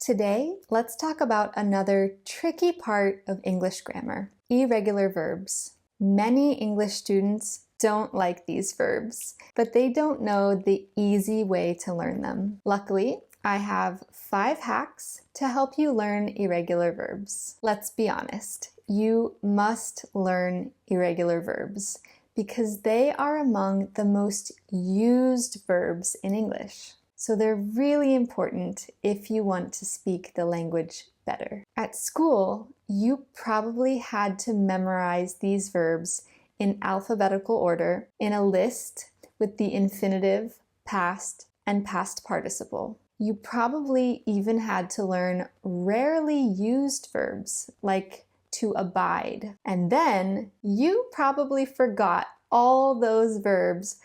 Today, let's talk about another tricky part of English grammar, irregular verbs. Many English students don't like these verbs, but they don't know the easy way to learn them. Luckily, I have 5 hacks to help you learn irregular verbs. Let's be honest, you must learn irregular verbs because they are among the most used verbs in English. So they're really important if you want to speak the language better. At school, you probably had to memorize these verbs in alphabetical order in a list with the infinitive, past, and past participle. You probably even had to learn rarely used verbs like to abide. And then you probably forgot all those verbs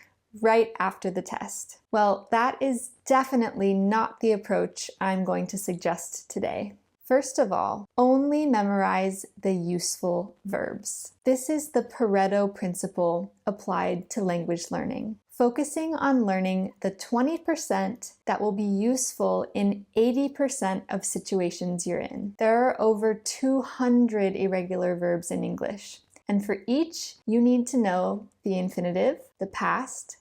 right after the test. Well, that is definitely not the approach I'm going to suggest today. First of all, only memorize the useful verbs. This is the Pareto principle applied to language learning, focusing on learning the 20% that will be useful in 80% of situations you're in. There are over 200 irregular verbs in English, and for each, you need to know the infinitive, the past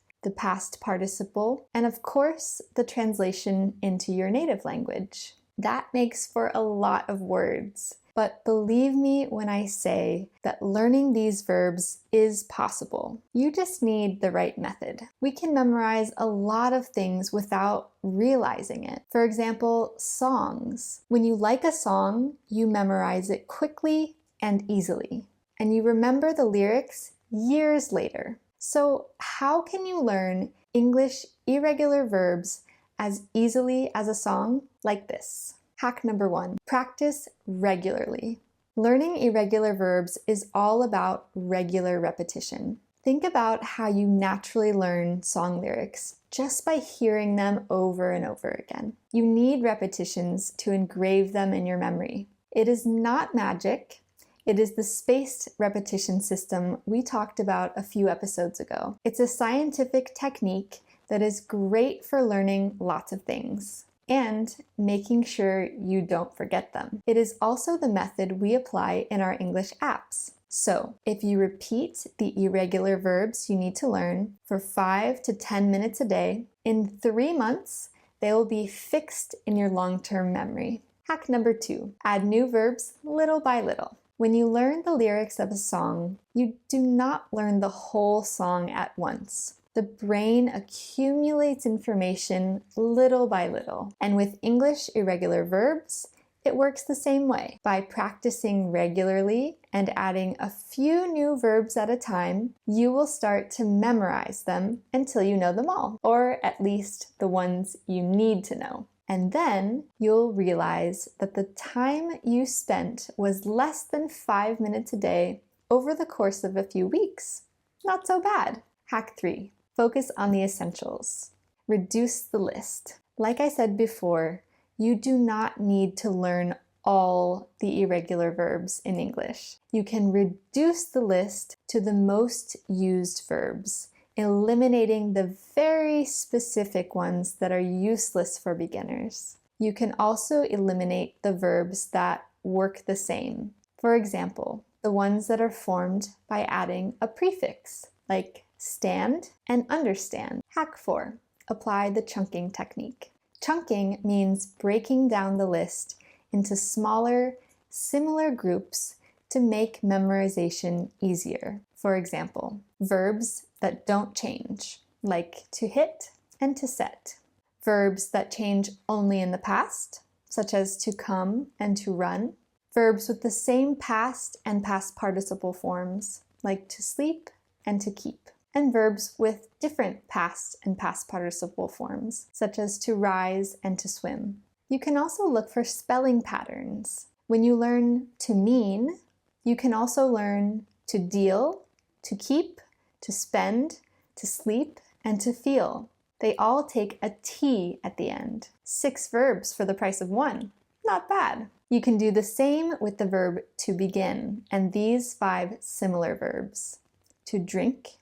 participle, and of course, the translation into your native language. That makes for a lot of words, but believe me when I say that learning these verbs is possible. You just need the right method. We can memorize a lot of things without realizing it. For example, songs. When you like a song, you memorize it quickly and easily, and you remember the lyrics years later. So how can you learn English irregular verbs as easily as a song like this? Hack number 1, practice regularly. Learning irregular verbs is all about regular repetition. Think about how you naturally learn song lyrics just by hearing them over and over again. You need repetitions to engrave them in your memory. It is not magic. It is the spaced repetition system we talked about a few episodes ago. It's a scientific technique that is great for learning lots of things and making sure you don't forget them. It is also the method we apply in our English apps. So, if you repeat the irregular verbs you need to learn for 5 to 10 minutes a day, in 3 months, they will be fixed in your long-term memory. Hack number 2, add new verbs little by little. When you learn the lyrics of a song, you do not learn the whole song at once. The brain accumulates information little by little. And with English irregular verbs, it works the same way. By practicing regularly and adding a few new verbs at a time, you will start to memorize them until you know them all, or at least the ones you need to know. And then you'll realize that the time you spent was less than 5 minutes a day over the course of a few weeks. Not so bad. Hack 3, focus on the essentials. Reduce the list. Like I said before, you do not need to learn all the irregular verbs in English. You can reduce the list to the most used verbs, eliminating the very specific ones that are useless for beginners. You can also eliminate the verbs that work the same. For example, the ones that are formed by adding a prefix, like stand and understand. Hack 4, apply the chunking technique. Chunking means breaking down the list into smaller, similar groups to make memorization easier. For example, verbs that don't change, like to hit and to set. Verbs that change only in the past, such as to come and to run. Verbs with the same past and past participle forms, like to sleep and to keep. And verbs with different past and past participle forms, such as to rise and to swim. You can also look for spelling patterns. When you learn to mean, you can also learn to deal, to keep, to spend, to sleep, and to feel. They all take a T at the end. 6 verbs for the price of 1. Not bad. You can do the same with the verb to begin and these 5 similar verbs. To drink,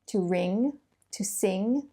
to ring, to sing,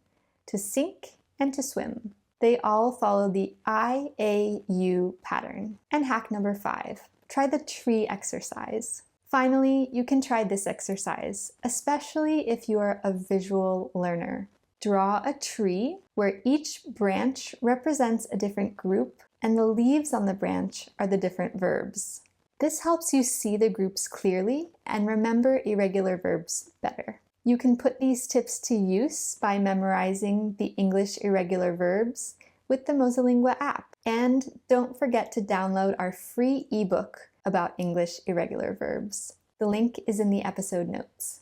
to sink, and to swim. They all follow the I-A-U pattern. And hack number 5, try the tree exercise. Finally, you can try this exercise, especially if you are a visual learner. Draw a tree where each branch represents a different group and the leaves on the branch are the different verbs. This helps you see the groups clearly and remember irregular verbs better. You can put these tips to use by memorizing the English irregular verbs with the Mosalingua app. And don't forget to download our free ebook about English irregular verbs. The link is in the episode notes.